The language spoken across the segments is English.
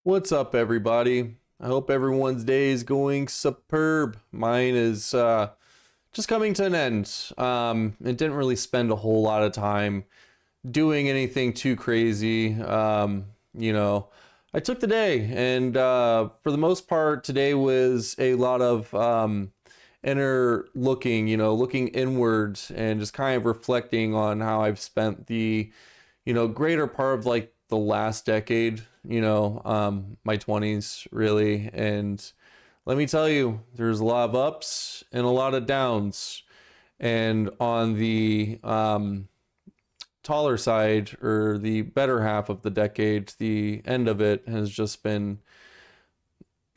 What's up, everybody? I hope everyone's day is going superb. Mine is just coming to an end. It didn't really spend a whole lot of time doing anything too crazy. I took the day, and for the most part, today was a lot of inner looking, looking inwards and just kind of reflecting on how I've spent the, greater part of like the last decade, my 20s really. And let me tell you, there's a lot of ups and a lot of downs. And on the taller side, or the better half of the decade, the end of it has just been,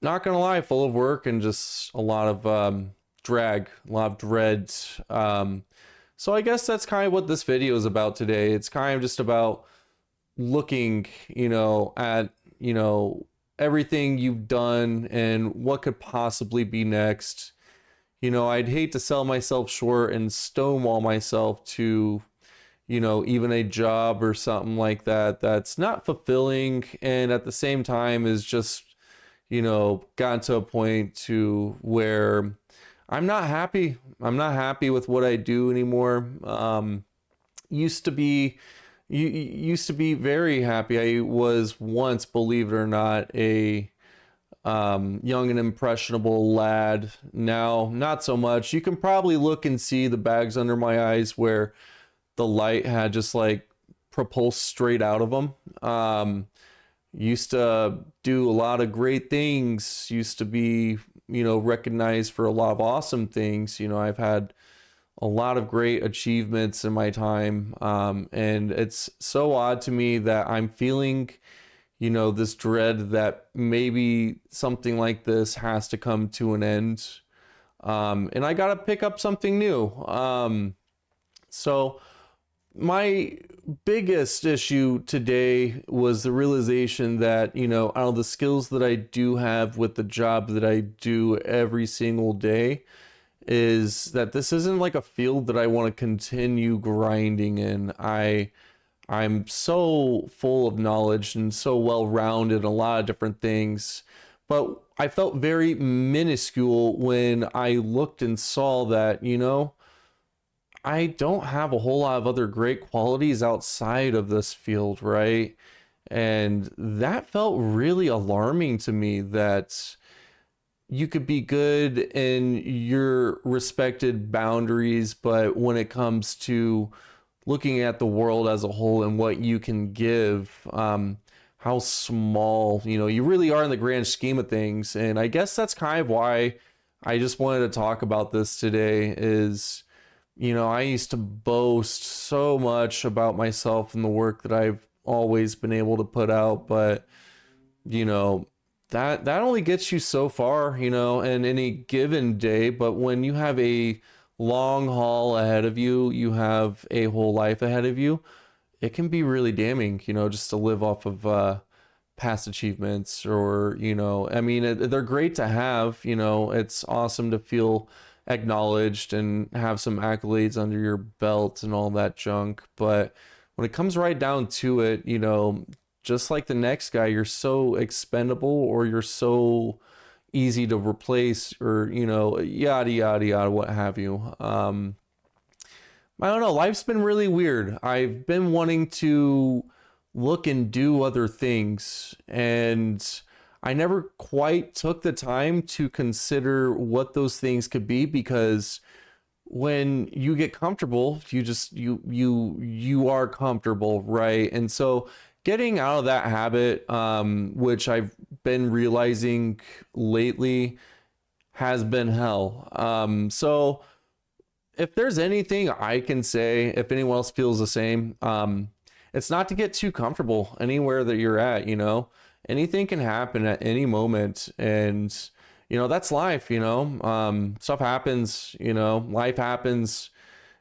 not gonna lie, full of work and just a lot of drag, a lot of dread. So I guess that's kind of what this video is about today. It's kind of just about looking, at, everything you've done and what could possibly be next. I'd hate to sell myself short and stonewall myself to, even a job or something like that that's not fulfilling, and at the same time is just, gotten to a point to where I'm not happy. I'm not happy with what I do anymore. Used to be used to be very happy. I was once, believe it or not, a young and impressionable lad. Now, not so much. You can probably look and see the bags under my eyes where the light had just like propulsed straight out of them. Used to do a lot of great things. Used to be, recognized for a lot of awesome things. I've had a lot of great achievements in my time. And it's so odd to me that I'm feeling, this dread that maybe something like this has to come to an end. And I got to pick up something new. So my biggest issue today was the realization that, out of the skills that I do have with the job that I do every single day, is that this isn't like a field that I want to continue grinding in. I'm so full of knowledge and so well-rounded in a lot of different things, but I felt very minuscule when I looked and saw that, I don't have a whole lot of other great qualities outside of this field, right? And that felt really alarming to me, that you could be good in your respected boundaries, but when it comes to looking at the world as a whole and what you can give, how small, you really are in the grand scheme of things. And I guess that's kind of why I just wanted to talk about this today is, I used to boast so much about myself and the work that I've always been able to put out, but, that only gets you so far, in any given day. But when you have a long haul ahead of you, you have a whole life ahead of you, it can be really damning, just to live off of past achievements, or, they're great to have, it's awesome to feel acknowledged and have some accolades under your belt and all that junk. But when it comes right down to it, just like the next guy, you're so expendable, or you're so easy to replace, or, yada, yada, yada, what have you. I don't know. Life's been really weird. I've been wanting to look and do other things, and I never quite took the time to consider what those things could be, because when you get comfortable, you are comfortable, right? And so getting out of that habit, which I've been realizing lately, has been hell. So if there's anything I can say, if anyone else feels the same, it's not to get too comfortable anywhere that you're at. Anything can happen at any moment, and that's life. Stuff happens, life happens.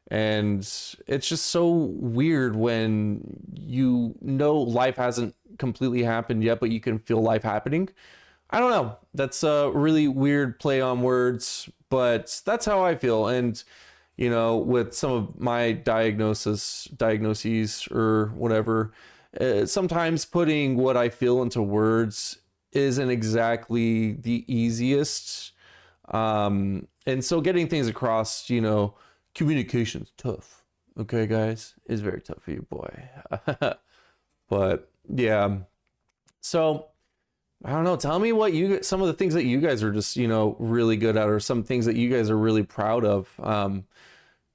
And it's just so weird when life hasn't completely happened yet, but you can feel life happening. I don't know. That's a really weird play on words, but that's how I feel. And, with some of my diagnoses or whatever, sometimes putting what I feel into words isn't exactly the easiest. And so getting things across, communication's tough. Okay, guys, it's very tough for you, boy. But yeah, so I don't know. Tell me what some of the things that you guys are just, really good at, or some things that you guys are really proud of.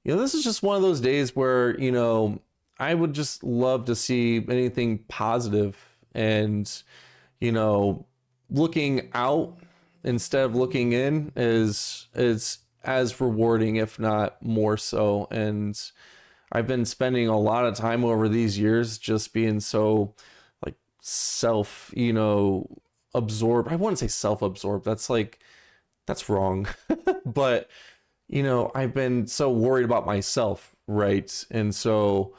This is just one of those days where, I would just love to see anything positive and, looking out instead of looking in is as rewarding, if not more so. And I've been spending a lot of time over these years just being so like self, absorbed. I wouldn't say self-absorbed. That's wrong. But, I've been so worried about myself, right? And so,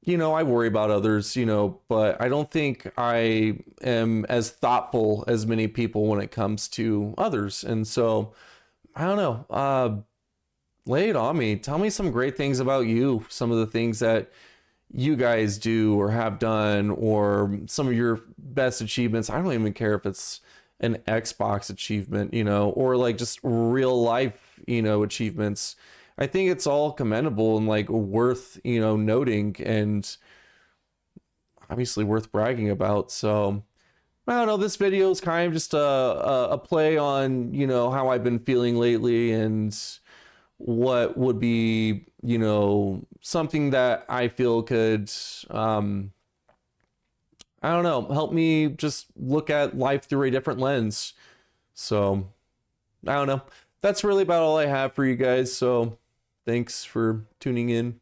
I worry about others, but I don't think I am as thoughtful as many people when it comes to others. And so, I don't know. Lay it on me. Tell me some great things about you, some of the things that you guys do or have done, or some of your best achievements. I don't even care if it's an Xbox achievement, or like just real life, achievements. I think it's all commendable and like worth, noting, and obviously worth bragging about. So I don't know, this video is kind of just a play on, how I've been feeling lately and what would be, something that I feel could, I don't know, help me just look at life through a different lens. So I don't know. That's really about all I have for you guys. So thanks for tuning in.